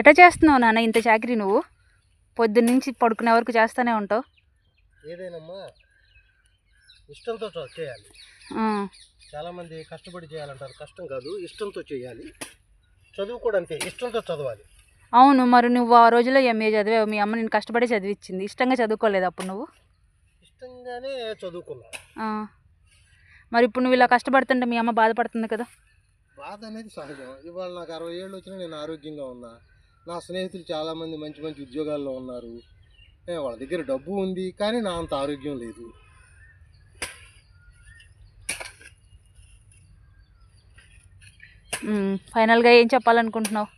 ఎట్లా చేస్తున్నావు నాన్న ఇంత చాకరీ నువ్వు? పొద్దున్నుంచి పడుకునే వరకు చేస్తూనే ఉంటావు. ఏదైనమ్మా ఇష్టంతో చేయాలి. చాలామంది కష్టపడి చేయాలంటారు, కష్టం కాదు, ఇష్టంతో చేయాలి. చదువు కూడా అంతే, ఇష్టంతో చదవాలి. అవును, మరి నువ్వు ఆ రోజులో ఎంఏ చదివావు, మీ అమ్మ నేను కష్టపడి చదివించింది, ఇష్టంగా చదువుకోలేదు అప్పుడు నువ్వు? ఇష్టంగానే చదువుకున్నా. మరి ఇప్పుడు నువ్వు ఇలా కష్టపడుతుంటే మీ అమ్మ బాధపడుతుంది కదా? బాధ అనేది సహజం. ఇవాళ నాకు 60 ఏళ్ళు వచ్చినా నేను ఆరోగ్యంగా ఉన్నా. నా స్నేహితులు చాలామంది మంచి మంచి ఉద్యోగాల్లో ఉన్నారు. వాళ్ళ దగ్గర డబ్బు ఉంది, కానీ నా అంత ఆరోగ్యం లేదు. ఫైనల్గా ఏం చెప్పాలనుకుంటున్నావు?